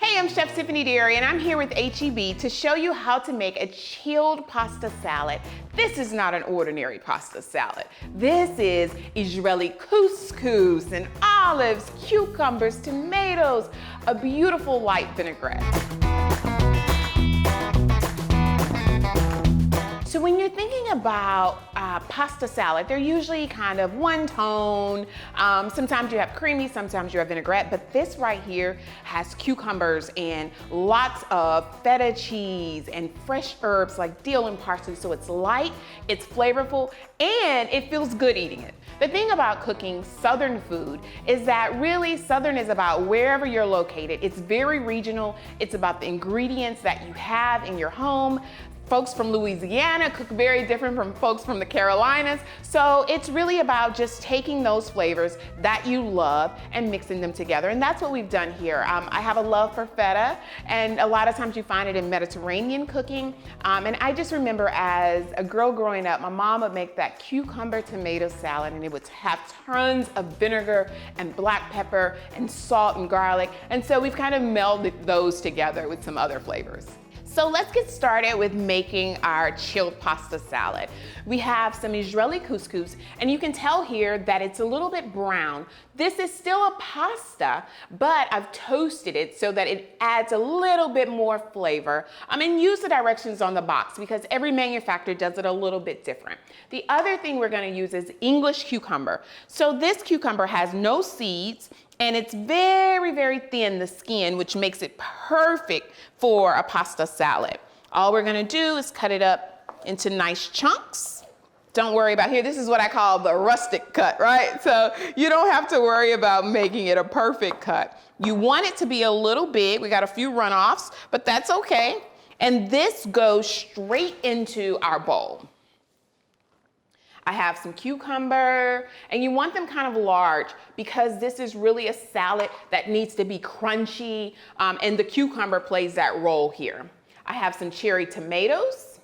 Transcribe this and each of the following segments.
Hey, I'm Chef Tiffany Derry, and I'm here with HEB to show you how to make a chilled pasta salad. This is not an ordinary pasta salad. This is Israeli couscous and olives, cucumbers, tomatoes, a beautiful light vinaigrette. So when you're thinking about pasta salad, they're usually kind of one tone. Sometimes you have creamy, sometimes you have vinaigrette, but this right here has cucumbers and lots of feta cheese and fresh herbs like dill and parsley. So it's light, it's flavorful, and it feels good eating it. The thing about cooking Southern food is that really Southern is about wherever you're located. It's very regional. It's about the ingredients that you have in your home. Folks from Louisiana cook very different from folks from the Carolinas. So it's really about just taking those flavors that you love and mixing them together. And that's what we've done here. I have a love for feta, and a lot of times you find it in Mediterranean cooking. And I just remember as a girl growing up, my mom would make that cucumber tomato salad, and it would have tons of vinegar and black pepper and salt and garlic. And so we've kind of melded those together with some other flavors. So let's get started with making our chilled pasta salad. We have some Israeli couscous, and you can tell here that it's a little bit brown. This is still a pasta, but I've toasted it so that it adds a little bit more flavor. And use the directions on the box because every manufacturer does it a little bit different. The other thing we're gonna use is English cucumber. So this cucumber has no seeds, and it's very, very thin, the skin, which makes it perfect for a pasta salad. All we're gonna do is cut it up into nice chunks. Don't worry about here, this is what I call the rustic cut, right? So you don't have to worry about making it a perfect cut. You want it to be a little big. We got a few runoffs, but that's okay. And this goes straight into our bowl. I have some cucumber, and you want them kind of large because this is really a salad that needs to be crunchy, and the cucumber plays that role here. I have some cherry tomatoes.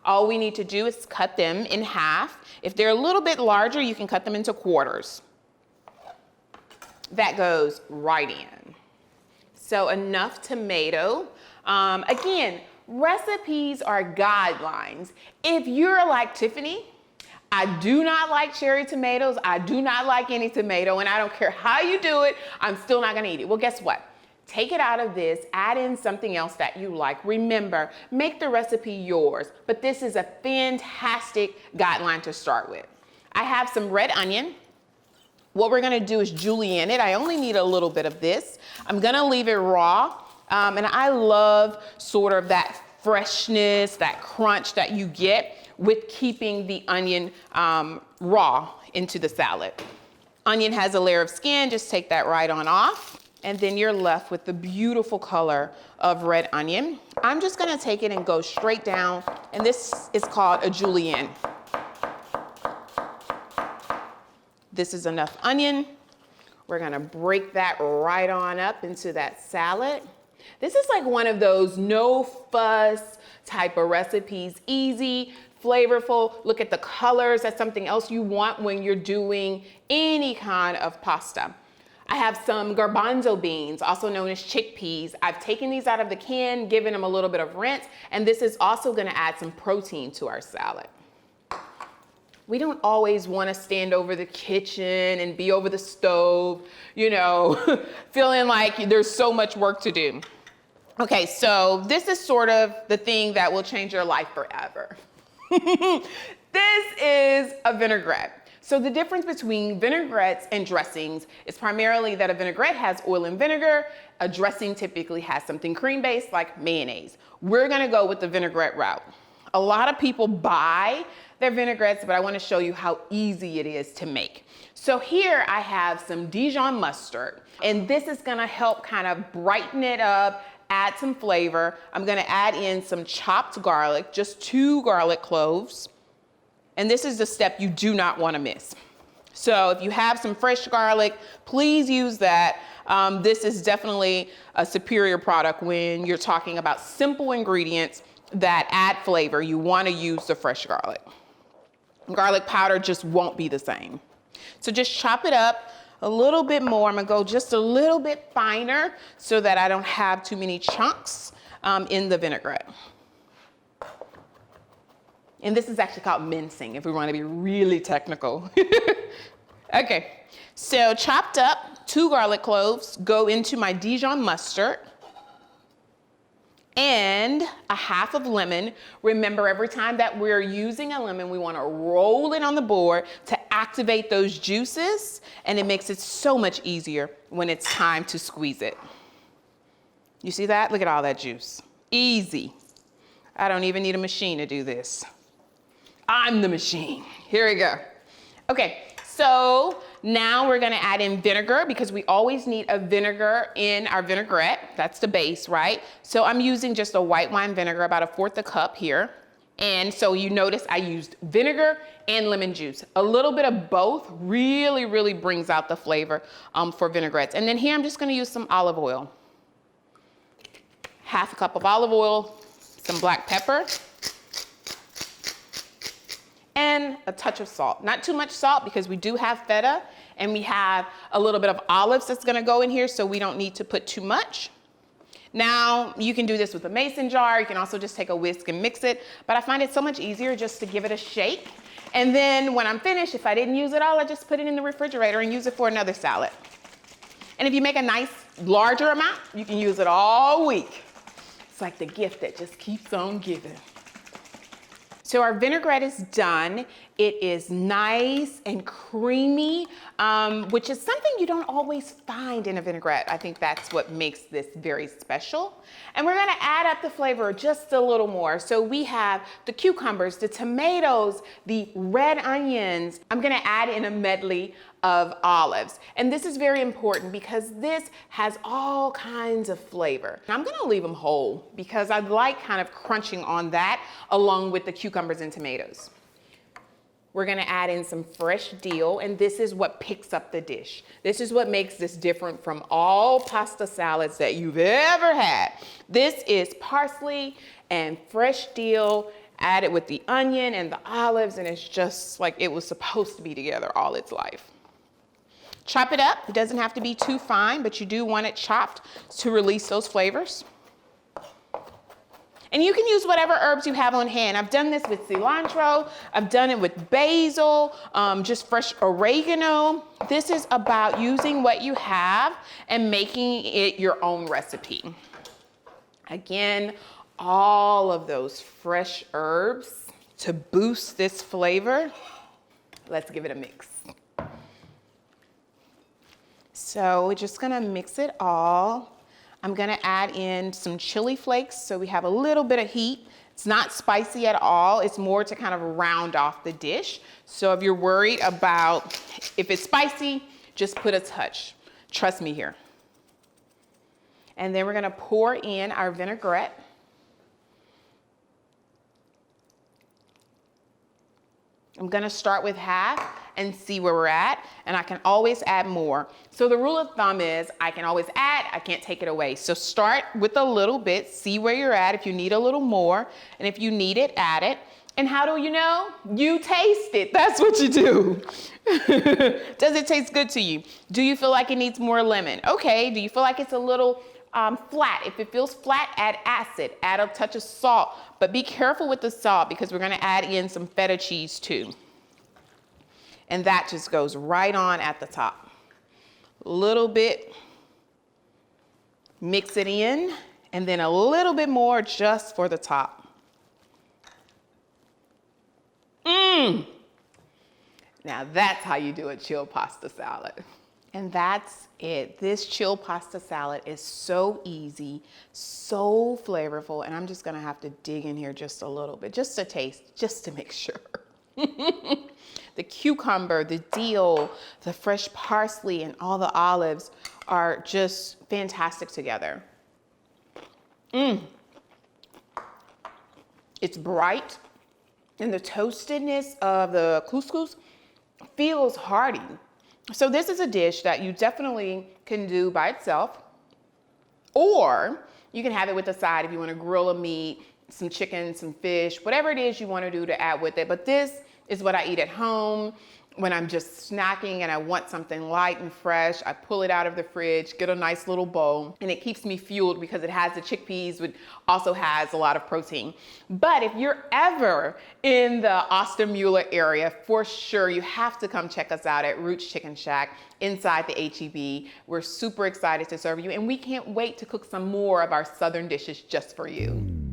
All we need to do is cut them in half. If they're a little bit larger, you can cut them into quarters. That goes right in. So enough tomato. Again, recipes are guidelines. If you're like Tiffany, I do not like cherry tomatoes. I do not like any tomato, and I don't care how you do it, I'm still not gonna eat it. Well, guess what? Take it out of this, add in something else that you like. Remember, make the recipe yours, but this is a fantastic guideline to start with. I have some red onion. What we're gonna do is julienne it. I only need a little bit of this. I'm gonna leave it raw, and I love sort of that freshness, that crunch that you get with keeping the onion raw into the salad. Onion has a layer of skin, just take that right on off, and then you're left with the beautiful color of red onion. I'm just gonna take it and go straight down, and this is called a julienne. This is enough onion. We're gonna break that right on up into that salad. This is like one of those no fuss type of recipes, easy, flavorful. Look at the colors. That's something else you want when you're doing any kind of pasta. I have some garbanzo beans, also known as chickpeas. I've taken these out of the can, given them a little bit of rinse, and this is also gonna add some protein to our salad. We don't always want to stand over the kitchen and be over the stove, feeling like there's so much work to do. Okay, so this is sort of the thing that will change your life forever. This is a vinaigrette. So the difference between vinaigrettes and dressings is primarily that a vinaigrette has oil and vinegar. A dressing typically has something cream-based like mayonnaise. We're gonna go with the vinaigrette route. A lot of people buy their vinaigrettes, but I wanna show you how easy it is to make. So here I have some Dijon mustard, and this is gonna help kind of brighten it up, add some flavor. I'm gonna add in some chopped garlic, just 2 garlic cloves. And this is the step you do not wanna miss. So if you have some fresh garlic, please use that. This is definitely a superior product when you're talking about simple ingredients that add flavor. You wanna use the fresh garlic. Garlic powder just won't be the same. So just chop it up. a little bit more. I'm gonna go just a little bit finer so that I don't have too many chunks in the vinaigrette. And this is actually called mincing if we want to be really technical. Okay, so chopped up 2 garlic cloves go into my Dijon mustard and a half of lemon. Remember, every time that we're using a lemon, we want to roll it on the board to activate those juices, and it makes it so much easier when it's time to squeeze it. You see that? Look at all that juice. Easy. I don't even need a machine to do this. I'm the machine. Here we go. Okay, so now we're gonna add in vinegar because we always need a vinegar in our vinaigrette. That's the base, right? So I'm using just a white wine vinegar, about 1/4 cup here. And so you notice I used vinegar and lemon juice. A little bit of both really, really brings out the flavor for vinaigrettes. And then here I'm just gonna use some olive oil. 1/2 cup of olive oil, some black pepper, and a touch of salt. Not too much salt because we do have feta and we have a little bit of olives that's gonna go in here, so we don't need to put too much. Now, you can do this with a mason jar. You can also just take a whisk and mix it, but I find it so much easier just to give it a shake. And then when I'm finished, if I didn't use it all, I just put it in the refrigerator and use it for another salad. And if you make a nice larger amount, you can use it all week. It's like the gift that just keeps on giving. So our vinaigrette is done. It is nice and creamy, which is something you don't always find in a vinaigrette. I think that's what makes this very special. And we're gonna add up the flavor just a little more. So we have the cucumbers, the tomatoes, the red onions. I'm gonna add in a medley of olives. And this is very important because this has all kinds of flavor. And I'm gonna leave them whole because I like kind of crunching on that along with the cucumbers and tomatoes. We're gonna add in some fresh dill, and this is what picks up the dish. This is what makes this different from all pasta salads that you've ever had. This is parsley and fresh dill added with the onion and the olives, and it's just like it was supposed to be together all its life. Chop it up. It doesn't have to be too fine, but you do want it chopped to release those flavors. And you can use whatever herbs you have on hand. I've done this with cilantro. I've done it with basil, just fresh oregano. This is about using what you have and making it your own recipe. Again, all of those fresh herbs to boost this flavor. Let's give it a mix. So we're just gonna mix it all. I'm gonna add in some chili flakes so we have a little bit of heat. It's not spicy at all. It's more to kind of round off the dish. So if you're worried about if it's spicy, just put a touch. Trust me here. And then we're gonna pour in our vinaigrette. I'm gonna start with half and see where we're at, and I can always add more. So the rule of thumb is I can always add, I can't take it away. So start with a little bit, see where you're at, if you need a little more, and if you need it, add it. And how do you know? You taste it, that's what you do. Does it taste good to you? Do you feel like it needs more lemon? Okay, do you feel like it's a little flat? If it feels flat, add acid, add a touch of salt, but be careful with the salt because we're gonna add in some feta cheese too. And that just goes right on at the top. A little bit, mix it in, and then a little bit more just for the top. Now that's how you do a chilled pasta salad. And that's it. This chilled pasta salad is so easy, so flavorful, and I'm just gonna have to dig in here just a little bit, just to taste, just to make sure. The cucumber, the dill, the fresh parsley, and all the olives are just fantastic together. It's bright, and the toastedness of the couscous feels hearty. So this is a dish that you definitely can do by itself, or you can have it with a side if you want to grill a meat, some chicken, some fish, whatever it is you want to do to add with it. But this is what I eat at home. when I'm just snacking and I want something light and fresh, I pull it out of the fridge, get a nice little bowl, and it keeps me fueled because it has the chickpeas, which also has a lot of protein. But if you're ever in the Austin Mueller area, for sure, you have to come check us out at Roots Chicken Shack inside the H-E-B. We're super excited to serve you, and we can't wait to cook some more of our Southern dishes just for you.